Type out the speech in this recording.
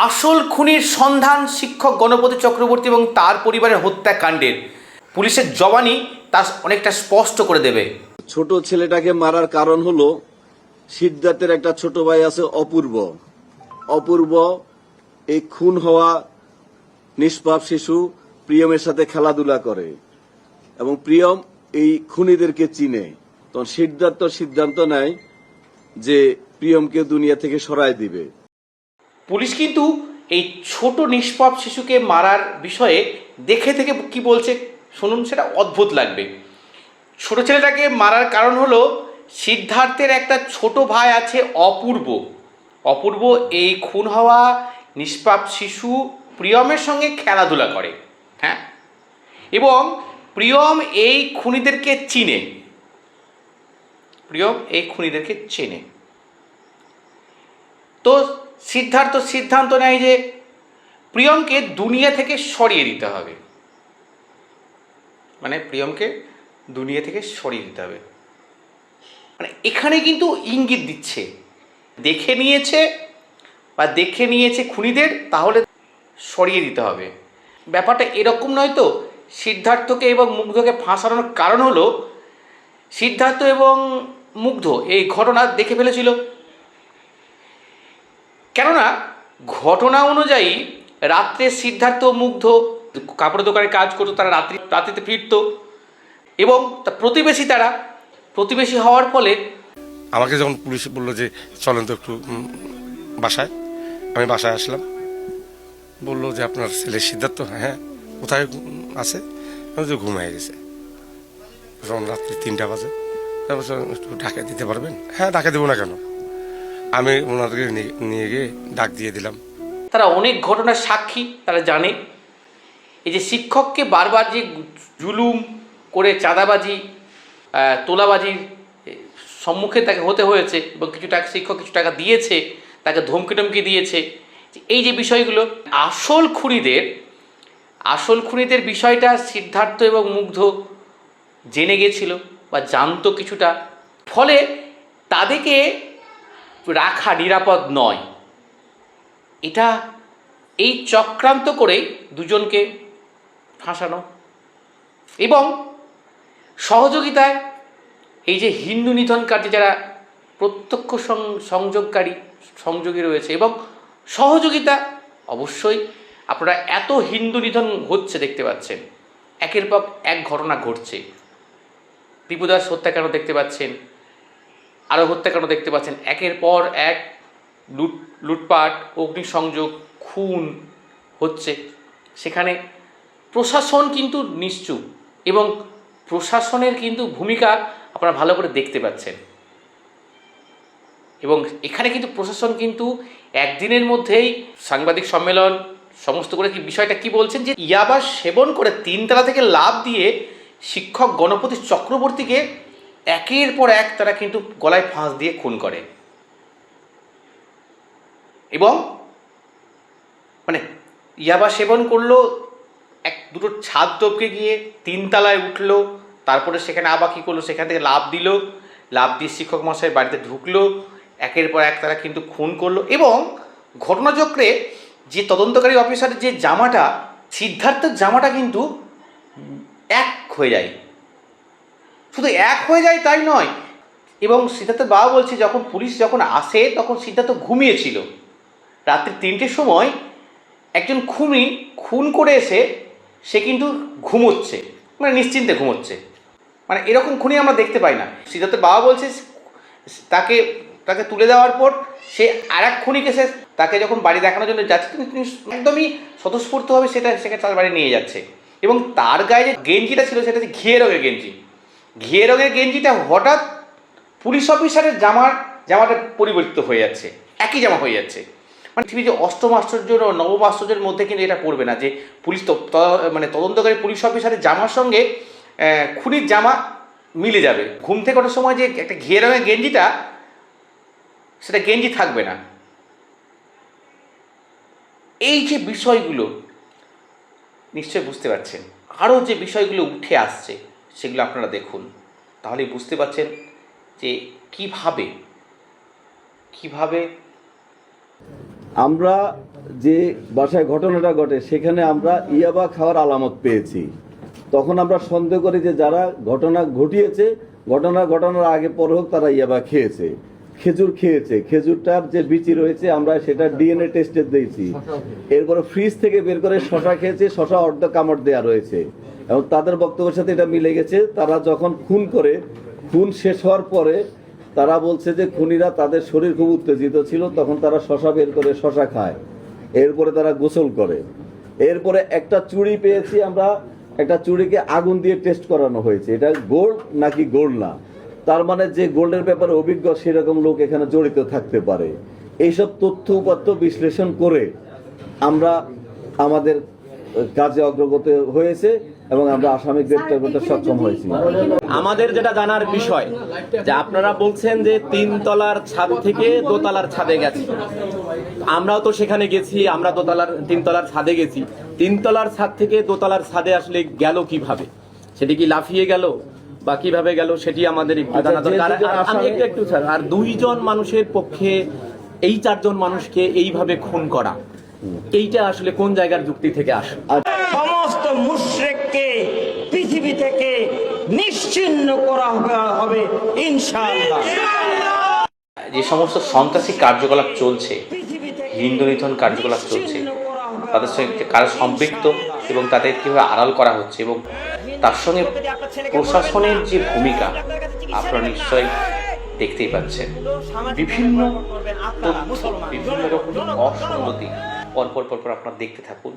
আসল খুনির সন্ধান শিক্ষক গণপতি চক্রবর্তী এবং তার পরিবারের হত্যাকাণ্ডের পুলিশের জবানি তা অনেকটা স্পষ্ট করে দেবে। ছোট ছেলেটাকে মারার কারণ হলো সিদ্ধার্থের একটা ছোট ভাই আছে অপূর্ব। অপূর্ব এই খুন হওয়া নিষ্পাপ শিশু প্রিয়মের সাথে খেলাধুলা করে এবং প্রিয়ম এই খুনিদেরকে চিনে। তখন সিদ্ধার্থ সিদ্ধান্ত নেয় যে প্রিয়মকে দুনিয়া থেকে সরায় দিবে। পুলিশ কিন্তু এই ছোট নিষ্পাপ শিশুকে মারার বিষয়ে দেখে থেকে কি বলছে শুনুন, সেটা অদ্ভুত লাগবে। ছোট ছেলেটাকে মারার কারণ হলো সিদ্ধার্থের একটা ছোট ভাই আছে অপূর্ব। অপূর্ব এই খুন হওয়া নিষ্পাপ শিশু প্রিয়মের সঙ্গে খেলাধুলা করে, হ্যাঁ, এবং প্রিয়ম এই খুনিদেরকে চিনে। প্রিয়ম এই খুনিদেরকে চেনে। তো সিদ্ধার্থ সিদ্ধান্ত নেয় যে প্রিয়মকে দুনিয়া থেকে সরিয়ে দিতে হবে, মানে প্রিয়মকে দুনিয়া থেকে সরিয়ে দিতে হবে। মানে এখানে কিন্তু ইঙ্গিত দিচ্ছে দেখে নিয়েছে খুনিদের, তাহলে সরিয়ে দিতে হবে। ব্যাপারটা এরকম নয় তো। সিদ্ধার্থকে এবং মুগ্ধকে ফাঁসানোর কারণ হলো সিদ্ধার্থ এবং মুগ্ধ এই ঘটনা দেখে ফেলেছিল। কেননা ঘটনা অনুযায়ী রাত্রে সিদ্ধার্থ মুগ্ধ কাপড়ের দোকানে কাজ করতো, তারা রাত্রিতে ফিরত এবং প্রতিবেশী হওয়ার ফলে আমাকে যখন পুলিশ বললো যে চলেন তো একটু বাসায়, আমি বাসায় আসলাম। বললো যে আপনার ছেলে সিদ্ধার্থ, হ্যাঁ কোথায় আছে, যে ঘুমিয়ে গেছে। যখন রাত্রি 3টা বাজে, তারপর একটু ঢাকা দিতে পারবেন? হ্যাঁ, ঢাকা দেবো না কেন। আমি ওনাদেরকে নিয়ে গিয়ে ডাক দিয়ে দিলাম। তারা অনেক ঘটনার সাক্ষী, তারা জানে এই যে শিক্ষককে বারবার যে জুলুম করে চাঁদাবাজি তোলাবাজির সম্মুখে তাকে হতে হয়েছে এবং শিক্ষক কিছু টাকা দিয়েছে, তাকে ধমকি দিয়েছে, এই যে বিষয়গুলো আসল খুনিদের বিষয়টা সিদ্ধার্থ এবং মুগ্ধ জেনে গেছিল বা জানতো কিছুটা, ফলে তাদেরকে রাখা নিরাপদ নয়। এই চক্রান্ত করেই দুজনকে ফাঁসানো এবং সহযোগিতায় এই যে হিন্দু নিধন কার্যে যারা প্রত্যক্ষ সংযোগী রয়েছে এবং সহযোগিতা, অবশ্যই আপনারা এত হিন্দু নিধন হচ্ছে দেখতে পাচ্ছেন, একের পর এক ঘটনা ঘটছে। দীপুদাস হত্যাকাণ্ড দেখতে পাচ্ছেন, আরও হত্যাকাণ্ড দেখতে পাচ্ছেন, একের পর এক লুটপাট, অগ্নিসংযোগ, খুন হচ্ছে। সেখানে প্রশাসন কিন্তু নিশ্চুপ এবং প্রশাসনের কিন্তু ভূমিকা আপনারা ভালো করে দেখতে পাচ্ছেন। এবং এখানে কিন্তু প্রশাসন কিন্তু একদিনের মধ্যেই সাংবাদিক সম্মেলন সমস্ত করে বিষয়টা কি বলছেন, যে ইয়াবা সেবন করে 3 তলা থেকে লাফ দিয়ে শিক্ষক গণপতি চক্রবর্তীকে একের পর এক তারা কিন্তু গলায় ফাঁস দিয়ে খুন করে। এবং মানে ইয়াবা সেবন করলো, দুটো ছাদ টপকে গিয়ে 3 তলায় উঠলো, তারপরে সেখানে আবার কী করলো, সেখান থেকে লাফ দিয়ে শিক্ষক মশাইয়ের বাড়িতে ঢুকলো, একের পর এক তারা কিন্তু খুন করলো। এবং ঘটনাচক্রে যে তদন্তকারী অফিসারের যে জামাটা, সিদ্ধার্থের জামাটা কিন্তু এক হয়ে যায়। শুধু এক হয়ে যায় তাই নয়, এবং সিদ্ধার্থের বাবা বলছে পুলিশ যখন আসে তখন সিদ্ধার্থ ঘুমিয়েছিল। রাত্রি 3টের সময় একজন খুন করে এসে সে কিন্তু ঘুমোচ্ছে, মানে নিশ্চিন্তে ঘুমোচ্ছে। মানে এরকম খুনি আমরা দেখতে পাই না। সিদ্ধার্থের বাবা বলছে তাকে তুলে দেওয়ার পর সে আর এক খুনিকে তাকে যখন বাড়ি দেখানোর জন্য যাচ্ছে, তিনি একদমই স্বতঃস্ফূর্তভাবে সেখানে তার বাড়ি নিয়ে যাচ্ছে। এবং তার গায়ে যে গেঞ্জিটা ছিল সেটা হচ্ছে ঘিয়ে রঙের গেঞ্জিটা হঠাৎ পুলিশ অফিসারের জামাটা পরিবর্তিত হয়ে যাচ্ছে, একই জামা হয়ে যাচ্ছে। মানে পৃথিবীর যে অষ্টম আশ্চর্য ও নবম আশ্চর্যের মধ্যে কিন্তু এটা পড়বে না যে তদন্তকারী পুলিশ অফিসারের জামার সঙ্গে খুনির জামা মিলে যাবে। ঘুম থেকে ওঠার সময় যে একটা ঘিয়ে রঙের গেঞ্জিটা, সেটা গেঞ্জি থাকবে না। এই যে বিষয়গুলো নিশ্চয়ই বুঝতে পারছেন। আরও যে বিষয়গুলো উঠে আসছে সেগুলো আপনারা দেখুন, তাহলেই বুঝতে পারছেন যে কিভাবে আমরা যে বাসায় ঘটনাটা ঘটে সেখানে আমরা ইয়াবা খাওয়ার আলামত পেয়েছি। তখন আমরা সন্দেহ করি যে যারা ঘটনা ঘটিয়েছে, ঘটনার আগে পর হোক তারা ইয়াবা খেয়েছে, খেজুর খেয়েছে, খেজুরটার যে বিচি রয়েছে আমরা সেটা ডিএনএ টেস্টে দিয়েছি। এরপরে ফ্রিজ থেকে বের করে শশা খেয়েছে, শশা অর্ধ কামড় দেওয়া রয়েছে এবং তাদের বক্তব্যের সাথে এটা মিলে গেছে। তারা যখন খুন করে, খুন শেষ হওয়ার পরে তারা বলছে যে খুনিরা তাদের শরীর খুব উত্তেজিত ছিল, তখন তারা শশা বের করে শশা খায়, এরপরে তারা গোসল করে। এরপরে একটা চুড়ি পেয়েছি আমরা, একটা চুড়িকে আগুন দিয়ে টেস্ট করানো হয়েছে, এটা গোল্ড নাকি গোল্ড না। তার মানে যে গোল্ডের ব্যাপারে অভিজ্ঞ সেরকম লোক এখানে জড়িত থাকতে পারে। এইসব তথ্য উপাত্ত বিশ্লেষণ করে আমরা আমাদের কাজে অগ্রগতি হয়েছে এবং আমরা আসামি গ্রেপ্তার করতে সক্ষম হয়েছি। আমাদের যেটা জানার বিষয় যে আপনারা বলছেন যে 3 তলার ছাদ থেকে দোতলার ছাদে গেছে, আমরাও তো সেখানে গেছি, আমরা 3 তলার ছাদে গেছি। 3 তলার ছাদ থেকে দোতলার ছাদে আসলে গেল কিভাবে, সেটি কি লাফিয়ে গেল বা কিভাবে গেল সেটি আমাদের একটু জানা দরকার। আমি একটু স্যার, আর 2 জন মানুষের পক্ষে এই 4 জন মানুষকে এইভাবে খুন করা, এইটা আসলে কোন জায়গার যুক্তি থেকে আসে? সমস্ত মুশরিককে পৃথিবী থেকে নিশ্চিহ্ন করা হবে ইনশাআল্লাহ। যে সমস্ত সন্ত্রাসী কার্যকলাপ চলছে, হিন্দু নিধন কার্যকলাপ চলছে, তাদের সঙ্গে কারা সম্পৃক্ত এবং তাদের কীভাবে আড়াল করা হচ্ছে এবং তার সঙ্গে প্রশাসনের যে ভূমিকা আপনারা নিশ্চয়ই দেখতেই পাচ্ছেন। বিভিন্ন তথ্য, বিভিন্ন রকম অসঙ্গতি পরপর আপনারা দেখতে থাকুন।